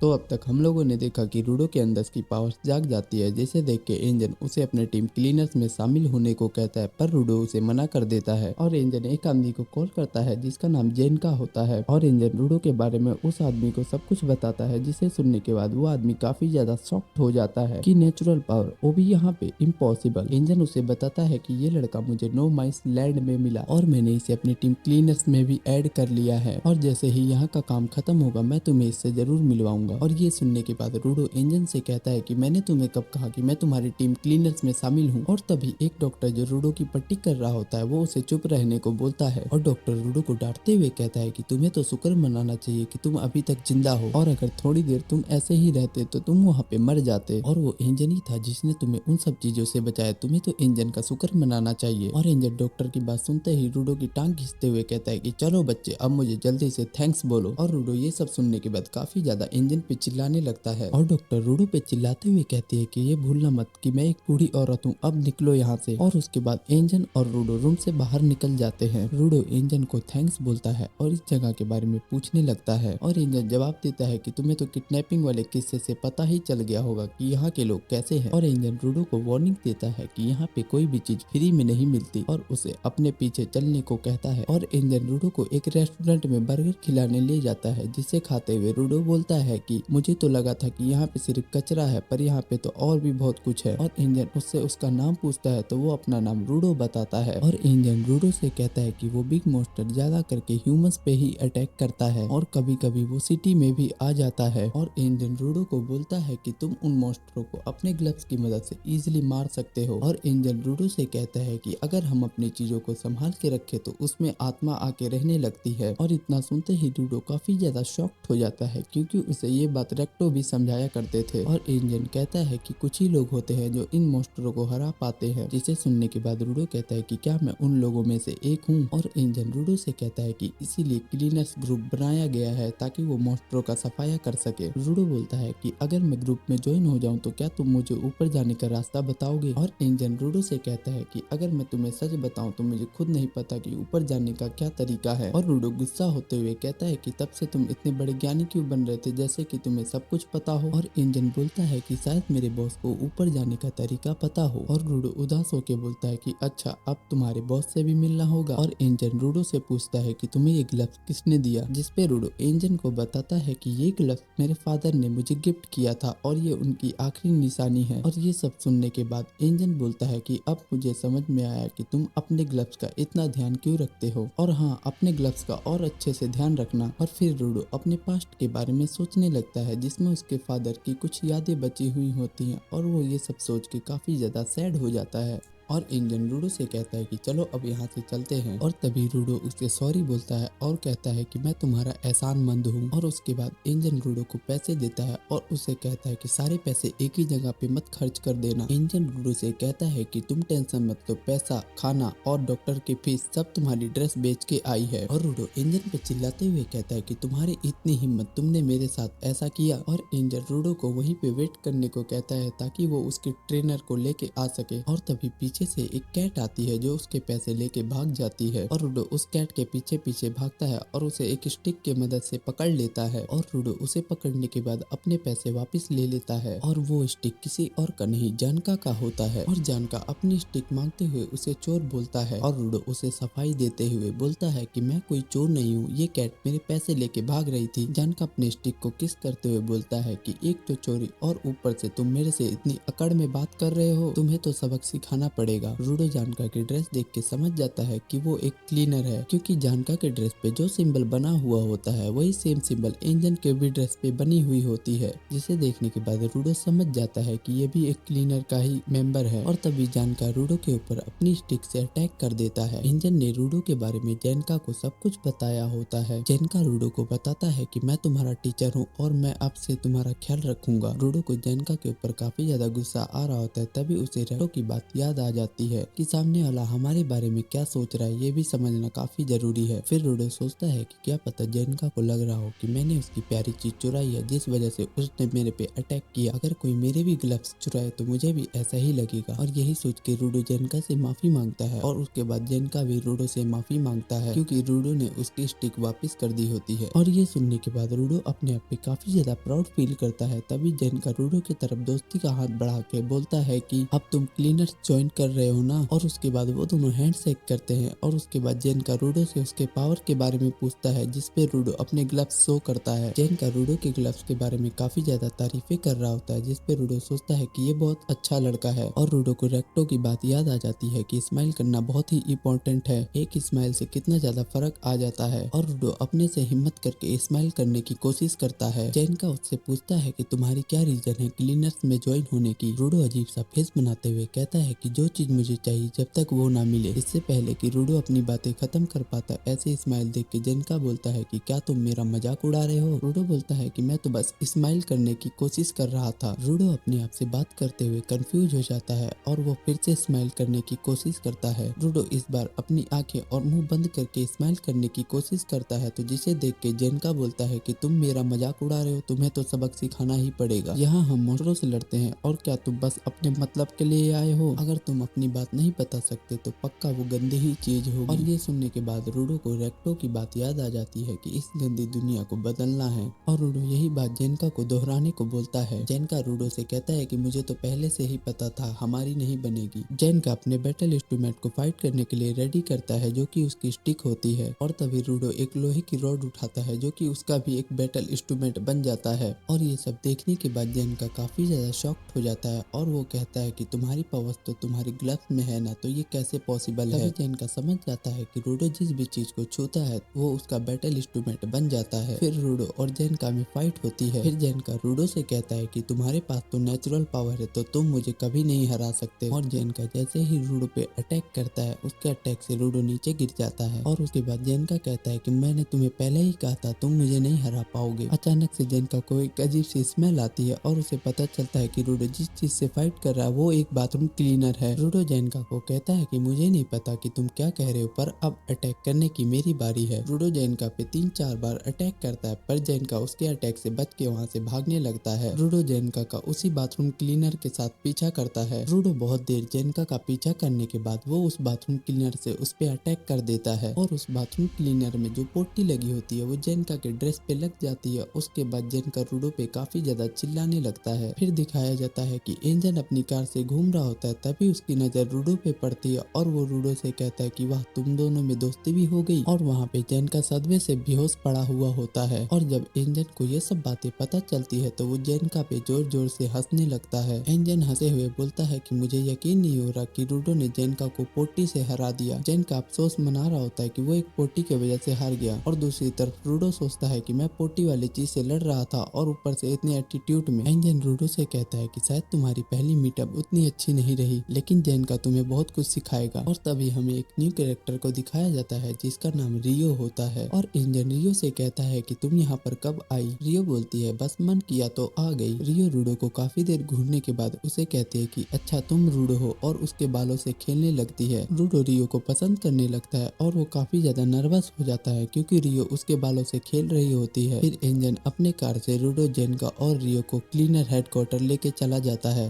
तो अब तक हम लोगों ने देखा कि रूडो के अंदर की पावर्स जाग जाती है, जिसे देख के एंजन उसे अपने टीम क्लीनर्स में शामिल होने को कहता है, पर रूडो उसे मना कर देता है और एंजन एक आदमी को कॉल करता है जिसका नाम जेन का होता है और एंजन रूडो के बारे में उस आदमी को सब कुछ बताता है, जिसे सुनने के बाद वो आदमी काफी ज्यादा शॉक्ड हो जाता है कि नेचुरल पावर वो भी यहाँ पे इम्पॉसिबल। एंजन उसे बताता है कि ये लड़का मुझे नो माइस लैंड में मिला और मैंने इसे अपनी टीम क्लीनर्स में भी ऐड कर लिया है और जैसे ही यहाँ का काम खत्म होगा मैं तुम्हें इससे जरूर मिलवाऊंगा। और ये सुनने के बाद रूडो एंजन से कहता है कि मैंने तुम्हें कब कहा कि मैं तुम्हारी टीम क्लीनर्स में शामिल हूँ। और तभी एक डॉक्टर जो रूडो की पट्टी कर रहा होता है वो उसे चुप रहने को बोलता है और डॉक्टर रूडो को डांटते हुए कहता है कि तुम्हें तो शुक्र मनाना चाहिए कि तुम अभी तक जिंदा हो और अगर थोड़ी देर तुम ऐसे ही रहते तो तुम वहाँ पे मर जाते और वो एंजन ही था जिसने तुम्हें उन सब चीजों से बचाया। तुम्हें तो एंजन का शुक्र मनाना चाहिए। और एंजन डॉक्टर की बात सुनते ही रूडो की टांग खींचते हुए कहता है कि चलो बच्चे अब मुझे जल्दी से थैंक्स बोलो। और रूडो ये सब सुनने के बाद काफी ज्यादा एंजन पे चिल्लाने लगता है और डॉक्टर रूडो पे चिल्लाते हुए कहती है कि ये भूलना मत कि मैं एक बूढ़ी औरत हूँ, अब निकलो यहाँ से। और उसके बाद एंजन और रूडो रूम से बाहर निकल जाते हैं। रूडो एंजन को थैंक्स बोलता है और इस जगह के बारे में पूछने लगता है और एंजन जवाब देता है कि तुम्हें तो किडनैपिंग वाले किस्से से पता ही चल गया होगा कि यहाँ के लोग कैसे हैं। और एंजन रूडो को वार्निंग देता है कि यहाँ पे कोई भी चीज फ्री में नहीं मिलती और उसे अपने पीछे चलने को कहता है। और एंजन रूडो को एक रेस्टोरेंट में बर्गर खिलाने ले जाता है, जिसे खाते हुए रूडो बोलता है कि मुझे तो लगा था कि यहाँ पे सिर्फ कचरा है, पर यहाँ पे तो और भी बहुत कुछ है। और एंजन उससे उसका नाम पूछता है तो वो अपना नाम रूडो बताता है। और एंजन रूडो से कहता है कि वो बिग मॉन्स्टर ज्यादा करके ह्यूमंस पे ही अटैक करता है और कभी कभी वो सिटी में भी आ जाता है। और एंजन रूडो को बोलता है कि तुम उन मॉन्स्टरों को अपने ग्लव्स की मदद से इजिली मार सकते हो। और एंजन रूडो से कहता है कि अगर हम अपनी चीजों को संभाल के रखे तो उसमें आत्मा आके रहने लगती है। और इतना सुनते ही रूडो काफी ज्यादा शॉक्ड हो जाता है, क्योंकि उसे ये बात रेक्टो भी समझाया करते थे। और एंजन कहता है कि कुछ ही लोग होते हैं जो इन मॉन्स्टरों को हरा पाते हैं, जिसे सुनने के बाद रूडो कहता है कि क्या मैं उन लोगों में से एक हूँ। और एंजन रूडो से कहता है कि इसीलिए क्लीनर्स ग्रुप बनाया गया है ताकि वो मॉन्स्टरों का सफाया कर सके। रूडो बोलता है कि अगर मैं ग्रुप में ज्वाइन हो जाऊं तो क्या तुम मुझे ऊपर जाने का रास्ता बताओगे। और एंजन रूडो से कहता है कि अगर मैं तुम्हें सच बताऊं तो मुझे खुद नहीं पता कि ऊपर जाने का क्या तरीका है। और रूडो गुस्सा होते हुए कहता है कि तब से तुम इतने बड़े ज्ञानी क्यों बन रहे थे जैसे कि तुम्हें सब कुछ पता हो। और एंजन बोलता है कि शायद मेरे बॉस को ऊपर जाने का तरीका पता हो। और रूडो उदास होकर बोलता है कि अच्छा अब तुम्हारे बॉस से भी मिलना होगा। और एंजन रूडो से पूछता है कि तुम्हें ये ग्लव्स किसने दिया, जिसपे रूडो एंजन को बताता है कि ये ग्लव्स मेरे फादर ने मुझे गिफ्ट किया था और ये उनकी आखिरी निशानी है। और ये सब सुनने के बाद एंजन बोलता है कि अब मुझे समझ में आया कि तुम अपने ग्लव्स का इतना ध्यान क्यों रखते हो, और हाँ अपने ग्लव्स का और अच्छे से ध्यान रखना। और फिर रूडो अपने पास्ट के बारे में सोचने लगता है, जिसमें उसके फादर की कुछ यादें बची हुई होती हैं और वो ये सब सोच के काफी ज्यादा सैड हो जाता है। और एंजन रूडो से कहता है कि चलो अब यहाँ से चलते हैं। और तभी रूडो उससे सॉरी बोलता है और कहता है कि मैं तुम्हारा एहसानमंद हूँ। और उसके बाद एंजन रूडो को पैसे देता है और उसे कहता है कि सारे पैसे एक ही जगह पे मत खर्च कर देना। एंजन रूडो से कहता है कि तुम टेंशन मत लो, पैसा, खाना और डॉक्टर की फीस सब तुम्हारी ड्रेस बेच के आई है। और रूडो एंजन पे चिल्लाते हुए कहता है कि तुम्हारी इतनी हिम्मत, तुमने मेरे साथ ऐसा किया। और एंजन रूडो को वहीं पे वेट करने को कहता है ताकि वो उसके ट्रेनर को लेके आ सके। और तभी पीछे से एक कैट आती है जो उसके पैसे लेके भाग जाती है। और रूडो उस कैट के पीछे पीछे भागता है और उसे एक स्टिक के मदद से पकड़ लेता है। और रूडो उसे पकड़ने के बाद अपने पैसे वापस ले लेता है और वो स्टिक किसी और का नहीं जानका का होता है। और जानका अपनी स्टिक मांगते हुए उसे चोर बोलता है और रूडो उसे सफाई देते हुए बोलता है कि मैं कोई चोर नहीं हूँ, ये कैट मेरे पैसे लेके भाग रही थी। जानका अपने स्टिक को किस करते हुए बोलता है कि एक तो चोरी और ऊपर से तुम मेरे से इतनी अकड़ में बात कर रहे हो, तुम्हें तो सबक सिखाना पड़ेगा। रूडो जानका की ड्रेस देख के समझ जाता है कि वो एक क्लीनर है, क्योंकि जानका के ड्रेस पे जो सिंबल बना हुआ होता है वही सेम सिंबल एंजन के भी ड्रेस पे बनी हुई होती है, जिसे देखने के बाद रूडो समझ जाता है कि ये भी एक क्लीनर का ही मेंबर है। और तभी जानका रूडो के ऊपर अपनी स्टिक से अटैक कर देता है। एंजन ने रूडो के बारे में जानका को सब कुछ बताया होता है। जानका रूडो को बताता है कि मैं तुम्हारा टीचर हूँ और मैं अब से तुम्हारा ख्याल रखूंगा। रूडो को जानका के ऊपर काफी ज्यादा गुस्सा आ रहा होता है, तभी उसे रेक्टो की बात याद आ जाती है कि सामने वाला हमारे बारे में क्या सोच रहा है, ये भी समझना काफी जरूरी है। फिर रूडो सोचता है कि क्या पता जेनका को लग रहा हो कि मैंने उसकी प्यारी चीज चुराई है, जिस वजह से उसने मेरे पे अटैक किया। अगर कोई मेरे भी ग्लव्स चुराए तो मुझे भी ऐसा ही लगेगा। और यही सोच के रूडो जेनका से माफी मांगता है और उसके बाद जेनका भी रूडो से माफी मांगता है, क्योंकि रूडो ने उसकी स्टिक वापस कर दी होती है। और ये सुनने के बाद रूडो अपने आप पे काफी ज्यादा प्राउड फील करता है। तभी जेनका रूडो की तरफ दोस्ती का हाथ बढ़ा के बोलता है कि अब तुम क्लीनर्स ज्वाइन कर रहे हो ना। और उसके बाद वो दोनों हैंड शेक करते हैं। और उसके बाद जेनका रूडो से उसके पावर के बारे में पूछता है, जिसपे रूडो अपने ग्लव्स शो करता है। जेनका रूडो के ग्लव्स के बारे में काफी ज्यादा तारीफें कर रहा होता है, जिसपे रूडो सोचता है कि ये बहुत अच्छा लड़का है। और रूडो को रेक्टो की बात याद आ जाती है कि स्माइल करना बहुत ही इम्पोर्टेंट है, एक स्माइल से कितना ज्यादा फर्क आ जाता है। और रूडो अपने से हिम्मत करके स्माइल करने की कोशिश करता है। जेनका उससे पूछता है कि तुम्हारी क्या रीजन है क्लीनर्स में ज्वाइन होने की। रूडो अजीब सा फेस बनाते हुए कहता है कि जो चीज मुझे चाहिए जब तक वो ना मिले। इससे पहले कि रूडो अपनी बातें खत्म कर पाता, ऐसे स्माइल देख के जेनका बोलता है कि क्या तुम मेरा मजाक उड़ा रहे हो। रूडो बोलता है कि मैं तो बस स्माइल करने की कोशिश कर रहा था। रूडो अपने आप से बात करते हुए कंफ्यूज हो जाता है और वो फिर से स्माइल करने की कोशिश करता है। रूडो इस बार अपनी आंखें और मुंह बंद करके स्माइल करने की कोशिश करता है, तो जिसे देख के जेनका बोलता है कि तुम मेरा मजाक उड़ा रहे हो, तुम्हें तो सबक सिखाना ही पड़ेगा। यहाँ हम मॉन्स्टरों से लड़ते हैं और क्या तुम बस अपने मतलब के लिए आए हो। अगर तुम अपनी बात नहीं बता सकते तो पक्का वो गंदी ही चीज होगी। और ये सुनने के बाद रूडो को रेक्टो की बात याद आ जाती है कि इस गंदी दुनिया को बदलना है। और रूडो यही बात जेनका को दोहराने को बोलता है। जेनका रूडो से कहता है कि मुझे तो पहले से ही पता था हमारी नहीं बनेगी। जेनका अपने बैटल इंस्ट्रूमेंट को फाइट करने के लिए रेडी करता है, जो कि उसकी स्टिक होती है। और तभी रूडो एक लोहे की रॉड उठाता है, जो कि उसका भी एक बैटल इंस्ट्रूमेंट बन जाता है। और ये सब देखने के बाद जेनका काफी ज्यादा शॉक्ड हो जाता है और वो कहता है कि तुम्हारी पावर्स तो तुम्हारे ग्लव्स में है ना, तो ये कैसे पॉसिबल है। जेनका समझ जाता है कि रूडो जिस भी चीज को छूता है वो उसका बैटल इंस्ट्रूमेंट बन जाता है। फिर रूडो और जेनका में फाइट होती है। फिर जेनका रूडो से कहता है कि तुम्हारे पास तो नेचुरल पावर है, तो तुम मुझे कभी नहीं हरा सकते। और जेनका जैसे ही रूडो पे अटैक करता है, उसके अटैक से रूडो नीचे गिर जाता है। और उसके बाद जेनका कहता है कि मैंने तुम्हें पहले ही कहा था तुम मुझे नहीं हरा पाओगे। अचानक से जेनका को एक अजीब सी स्मेल आती है और उसे पता चलता है कि रूडो जिस चीज से फाइट कर रहा है वो एक बाथरूम क्लीनर है। रूडो जेनका को कहता है कि मुझे नहीं पता कि तुम क्या कह रहे हो, पर अब अटैक करने की मेरी बारी है। रूडो जेनका पे 3-4 बार अटैक करता है, पर जेनका उसके अटैक से बच के वहाँ से भागने लगता है। रूडो जेनका का उसी बाथरूम क्लीनर के साथ पीछा करता है। रूडो बहुत देर जेनका का पीछा करने के बाद वो उस बाथरूम क्लीनर से उस पे अटैक कर देता है। और उस बाथरूम क्लीनर में जो पोटी लगी होती है वो जेनका के ड्रेस पे लग जाती है। उसके बाद जेनका रूडो पे काफी ज्यादा चिल्लाने लगता है। फिर दिखाया जाता है कि एंजन अपनी कार से घूम रहा होता है, तभी उसकी नजर रूडो पे पड़ती है और वो रूडो से कहता है कि वाह, तुम दोनों में दोस्ती भी हो गई। और वहाँ पे जेनका सदमे से बेहोश पड़ा हुआ होता है। और जब एंजन को ये सब बातें पता चलती है तो वो जेनका पे जोर जोर से हंसने लगता है। एंजन हंसे हुए बोलता है कि मुझे यकीन नहीं हो रहा कि रूडो ने जेनका को पोटी से हरा दिया। जेनका अफसोस मना रहा होता है कि वो एक पोटी की वजह से हार गया। और दूसरी तरफ रूडो सोचता है कि मैं पोटी वाली चीज से लड़ रहा था और ऊपर से इतने एटीट्यूड में। एंजन रूडो से कहता है कि शायद तुम्हारी पहली मीटअप उतनी अच्छी नहीं रही, लेकिन जेनका तुम्हें बहुत कुछ सिखाएगा। और तभी हमें एक न्यू कैरेक्टर को दिखाया जाता है जिसका नाम रियो होता है। और एंजन रियो से कहता है कि तुम यहाँ पर कब आई। रियो बोलती है बस मन किया तो आ गई। रियो रूडो को काफी देर घूरने के बाद उसे कहती है कि अच्छा तुम रूडो हो, और उसके बालों से खेलने लगती है। रूडो रियो को पसंद करने लगता है और वो काफी ज्यादा नर्वस हो जाता है क्योंकि रियो उसके बालों से खेल रही होती है। फिर एंजन अपने कार से रूडो, जेनका और रियो को क्लीनर हेडक्वार्टर लेके चला जाता है।